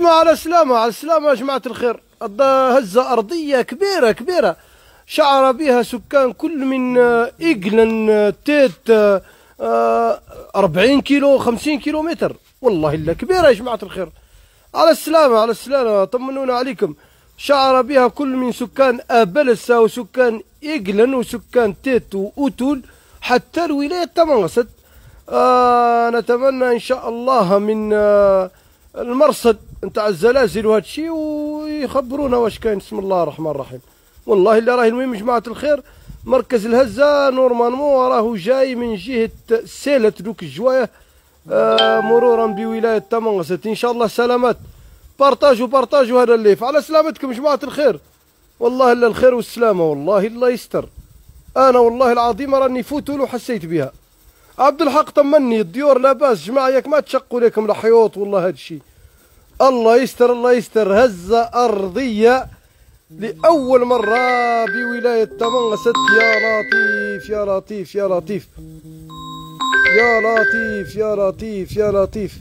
على السلامة على السلامة يا جماعة الخير. هزة أرضية كبيرة كبيرة شعر بها سكان كل من إيجلن تيت 40 كيلو 50 كيلومتر، والله إلا كبيرة يا جماعة الخير. على السلامة على السلامة، طمنونا عليكم. شعر بها كل من سكان أبلسة وسكان إيجلن وسكان تيت وأوتول حتى الولاية تمنغست. نتمنى إن شاء الله من المرصد نتاع الزلازل وهذا الشيء ويخبرونا واش كاين. بسم الله الرحمن الرحيم. والله اللي راهي المهم جماعة الخير، مركز الهزة نورمالمون راهو جاي من جهة سيلت دوك الجوايه مرورا بولاية تمنغست. ان شاء الله سلامات. بارطاجوا هذا الليف على سلامتكم جماعة الخير. والله الا الخير والسلامة، والله الله يستر. انا والله العظيم راني فوتول وحسيت بها. عبد الحق طمني الديور لاباس جماعة، ياك ما تشقوا لكم الحيوط والله هذا الشيء. الله يستر الله يستر. هزة أرضية لأول مرة بولاية تمنغست. يا لطيف يا لطيف يا لطيف يا لطيف يا لطيف يا لطيف.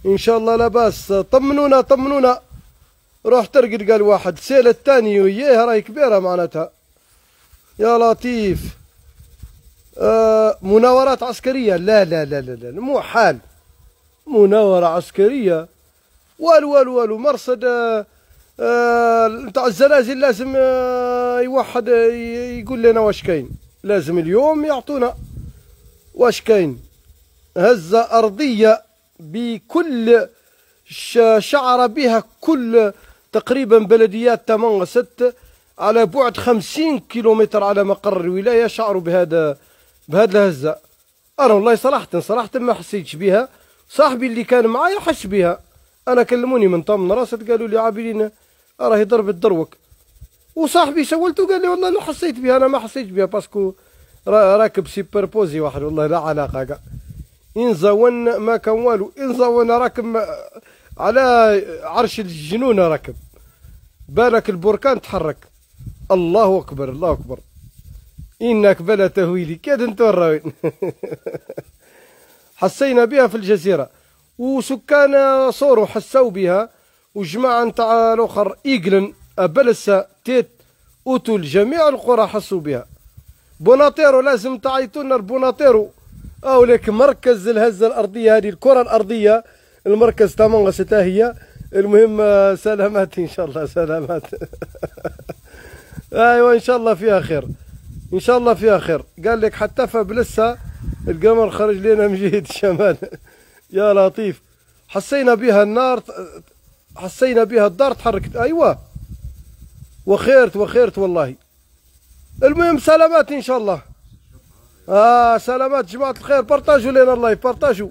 إن شاء الله لاباس. طمنونا طمنونا. روح ترقد قال واحد سيل الثاني وياه راهي كبيرة معناتها. يا لطيف. مناورات عسكرية؟ لا لا لا لا لا مو حال مناورة عسكرية. والو والو والو. مرصد نتاع الزلازل لازم يوحد يقول لنا واش كاين، لازم اليوم يعطونا واش كاين. هزة أرضية بكل شعر بها كل تقريبا بلديات تمنغست على بعد 50 كيلومتر على مقر الولاية شعروا بهذا الهزة. أنا والله صراحة ما حسيتش بها. صاحبي اللي كان معايا حس بها. أنا كلموني من طمن راسد قالوا لي عابدين راهي ضربت دروك، وصاحبي سولته قال لي والله لا حسيت بها. أنا ما حسيت بها باسكو راكب سيبربوزي واحد، والله لا علاقة كاع. إنزون ما كان والو. إنزون راكب على عرش الجنون راكب، بالك البركان تحرك. الله أكبر الله أكبر. إنك بلا تهويلي كاد نتوراوين. حسينا بها في الجزيرة وسكان صورو حسوا بها، وجماعة نتاع الأخر إيجلن أبلسة تيت أوتول جميع القرى حسوا بها. بوناطيرو لازم تعيطونا البوناطيرو أو لك مركز الهزة الأرضية هذه الكرة الأرضية المركز تمنغست هي. المهم سلامات إن شاء الله سلامات. أيوة إن شاء الله فيها خير إن شاء الله فيها خير. قال لك حتى فبلسة القمر خرج لنا من جهة الشمال. يا لطيف. حسينا بها النار، حسينا بها الدار تحركت. أيوة وخيرت والله. المهم سلامات إن شاء الله. سلامات جماعة الخير. بارطاجوا لنا اللايف بارطاجوا.